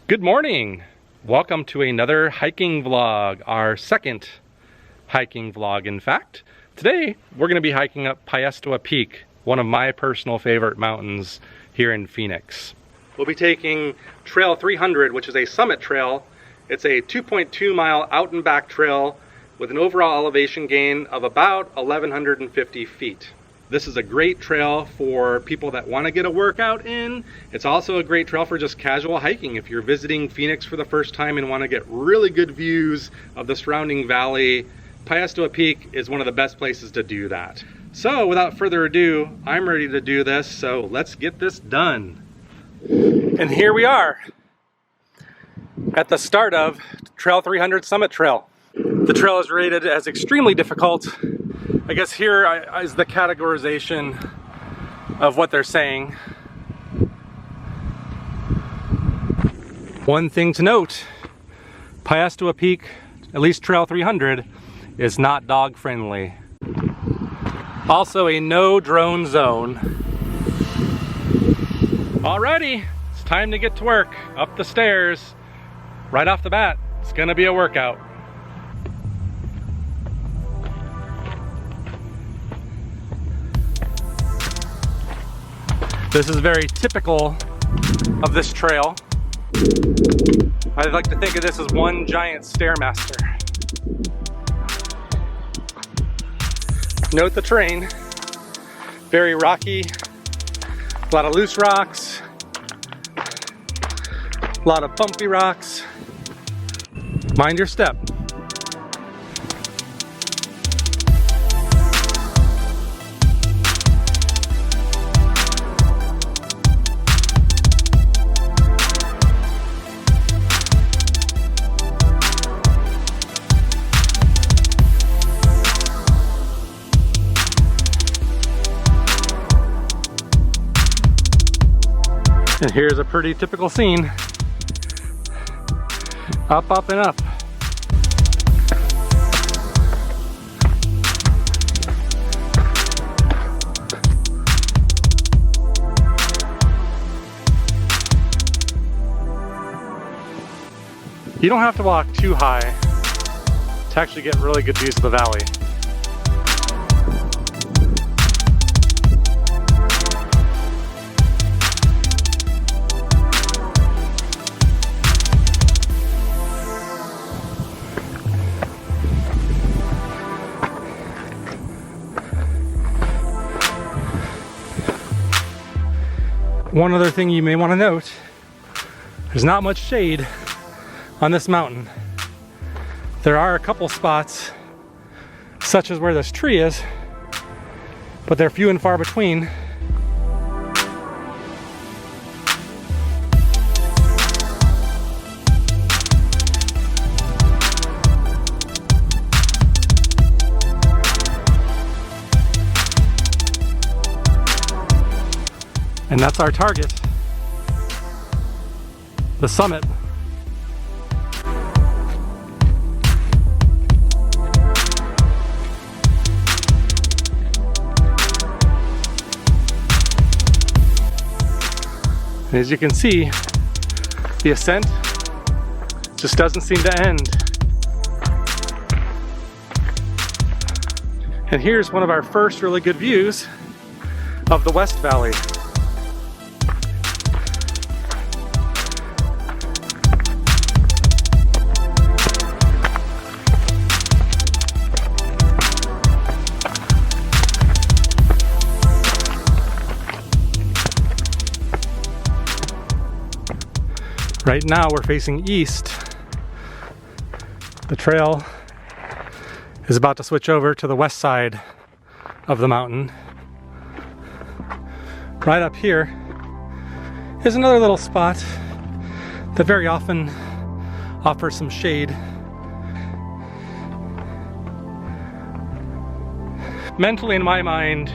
Good morning! Welcome to another hiking vlog, our second hiking vlog in fact. Today we're going to be hiking up Piestewa Peak, one of my personal favorite mountains here in Phoenix. We'll be taking Trail 300, which is a summit trail. It's a 2.2 mile out and back trail with an overall elevation gain of about 1,150 feet. This is a great trail for people that want to get a workout in. It's also a great trail for just casual hiking. If you're visiting Phoenix for the first time and want to get really good views of the surrounding valley, Piestewa Peak is one of the best places to do that. So without further ado, I'm ready to do this, so let's get this done. And here we are at the start of Trail 300 Summit Trail. The trail is rated as extremely difficult. I guess here is the categorization of what they're saying. One thing to note, Piestewa Peak, at least Trail 300, is not dog friendly. Also a no drone zone. Alrighty, it's time to get to work. Up the stairs. Right off the bat, it's gonna be a workout. This is very typical of this trail. I'd like to think of this as one giant Stairmaster. Note the terrain. Very rocky, a lot of loose rocks, a lot of bumpy rocks. Mind your step. And here's a pretty typical scene. Up, up, and up. You don't have to walk too high to actually get really good views of the valley. One other thing you may want to note, there's not much shade on this mountain. There are a couple spots, such as where this tree is, but they're few and far between. And that's our target, the summit. And as you can see, the ascent just doesn't seem to end. And here's one of our first really good views of the West Valley. Right now we're facing east. The trail is about to switch over to the west side of the mountain. Right up here is another little spot that very often offers some shade. Mentally, in my mind,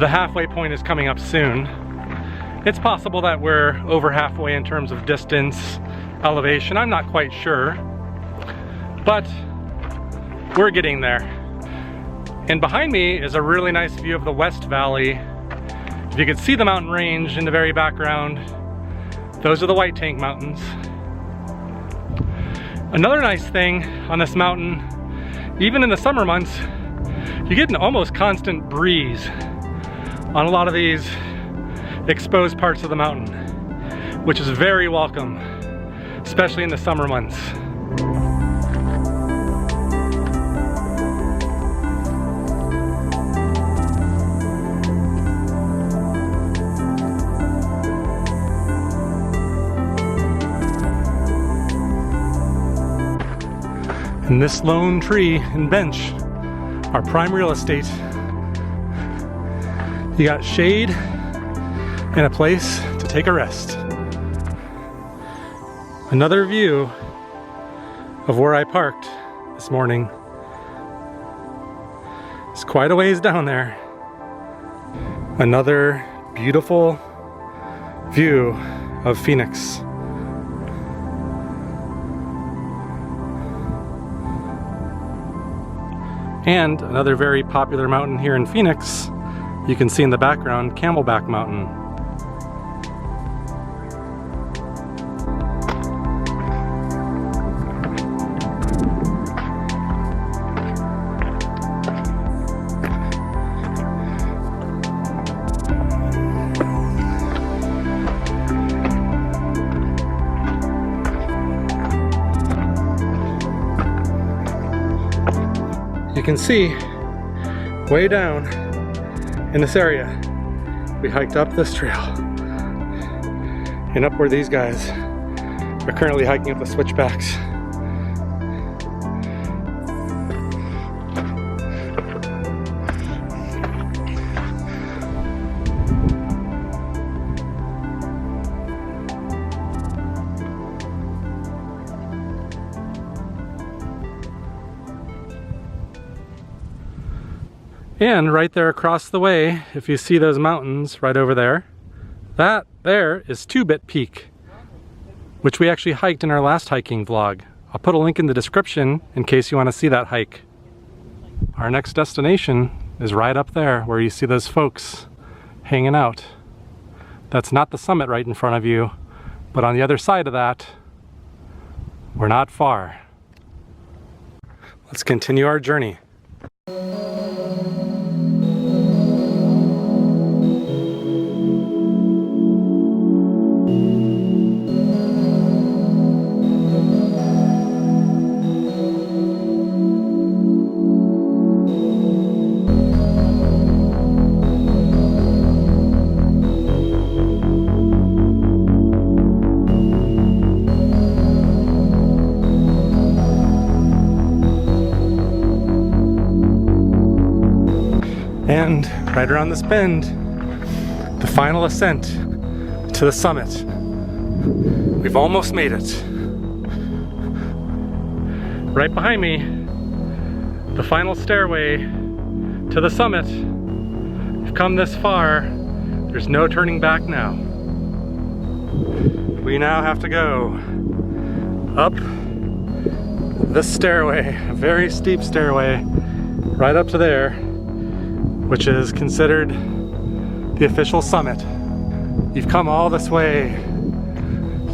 the halfway point is coming up soon. It's possible that we're over halfway in terms of distance, elevation, I'm not quite sure, but we're getting there. And behind me is a really nice view of the West Valley. If you can see the mountain range in the very background, Those are the White Tank Mountains. Another nice thing on this mountain, even in the summer months, you get an almost constant breeze on a lot of these exposed parts of the mountain, which is very welcome, especially in the summer months. And this lone tree and bench are prime real estate. You got shade and a place to take a rest. Another view of where I parked this morning. It's quite a ways down there. Another beautiful view of Phoenix. And another very popular mountain here in Phoenix, you can see in the background, Camelback Mountain. You can see way down in this area, we hiked up this trail and up where these guys are currently hiking up the switchbacks. And right there across the way, if you see those mountains right over there, that there is Two-Bit Peak, which we actually hiked in our last hiking vlog. I'll put a link in the description in case you want to see that hike. Our next destination is right up there where you see those folks hanging out. That's not the summit right in front of you, but on the other side of that, we're not far. Let's continue our journey. And right around this bend, the final ascent to the summit. We've almost made it. Right behind me, the final stairway to the summit. We've come this far, there's no turning back now. We now have to go up this stairway, a very steep stairway, right up to there, which is considered the official summit. You've come all this way,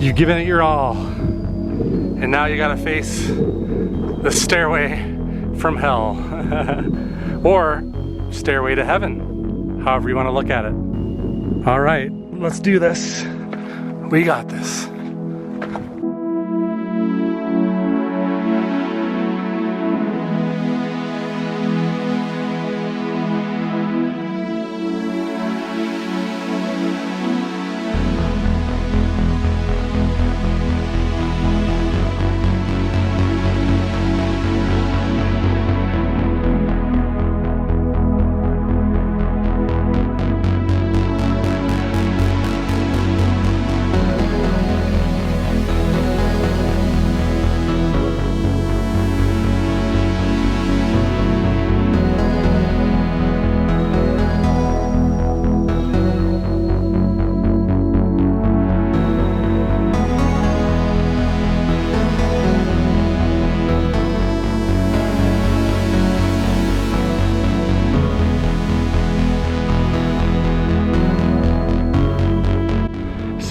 you've given it your all, and now you gotta face the stairway from hell, or stairway to heaven, however you wanna look at it. All right, let's do this. We got this.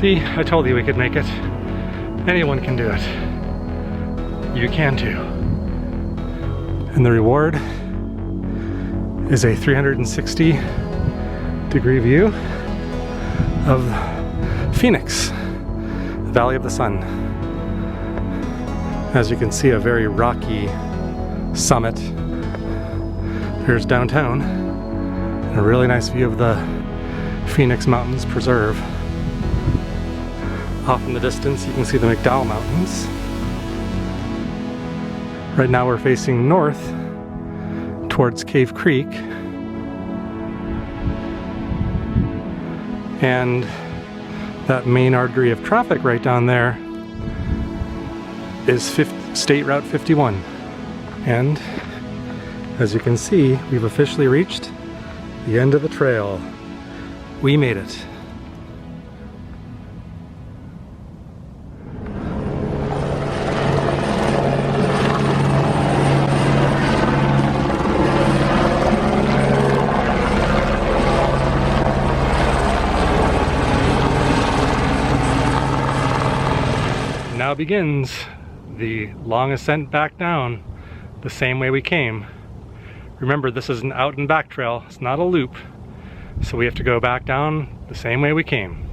See, I told you we could make it. Anyone can do it. You can too. And the reward is a 360-degree view of Phoenix, the Valley of the Sun. As you can see, a very rocky summit. Here's downtown, and a really nice view of the Phoenix Mountains Preserve. Off in the distance, you can see the McDowell Mountains. Right now we're facing north towards Cave Creek. And that main artery of traffic right down there is State Route 51. And as you can see, we've officially reached the end of the trail. We made it. Now begins the long ascent back down the same way we came. Remember, this is an out and back trail, it's not a loop, so we have to go back down the same way we came.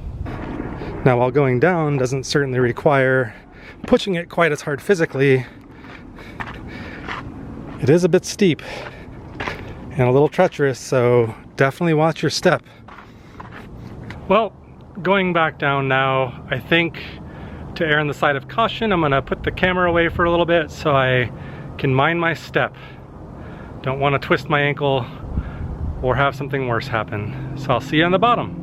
Now, while going down doesn't certainly require pushing it quite as hard physically, it is a bit steep and a little treacherous, so definitely watch your step. Well, going back down now, I think to err on the side of caution, I'm gonna put the camera away for a little bit so I can mind my step. Don't want to twist my ankle or have something worse happen. So I'll see you on the bottom.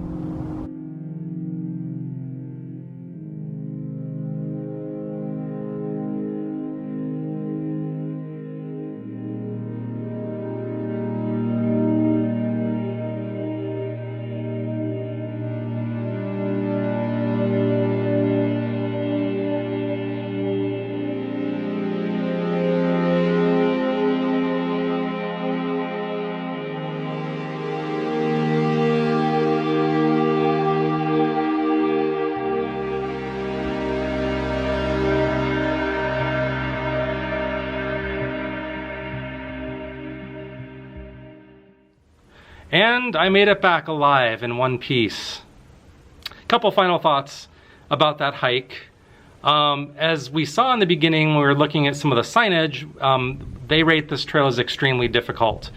And I made it back alive in one piece. Couple final thoughts about that hike. As we saw in the beginning when we were looking at some of the signage, they rate this trail as extremely difficult.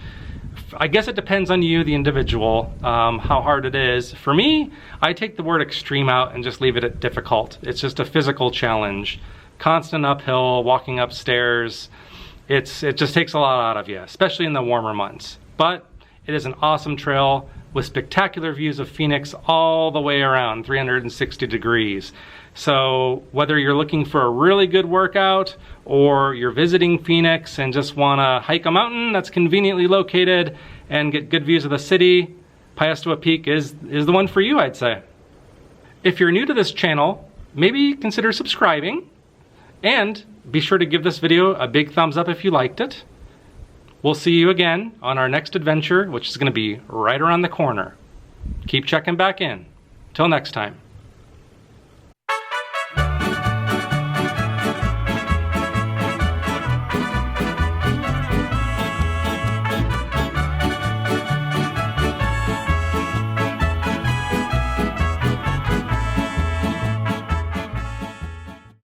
I guess it depends on you, the individual, how hard it is. For me, I take the word extreme out and just leave it at difficult. It's just a physical challenge. Constant uphill, walking upstairs. It just takes a lot out of you, especially in the warmer months. But it is an awesome trail with spectacular views of Phoenix all the way around, 360 degrees. So whether you're looking for a really good workout or you're visiting Phoenix and just want to hike a mountain that's conveniently located and get good views of the city, Piestewa Peak is the one for you, I'd say. If you're new to this channel, maybe consider subscribing, and be sure to give this video a big thumbs up if you liked it. We'll see you again on our next adventure, which is going to be right around the corner. Keep checking back in. Till next time.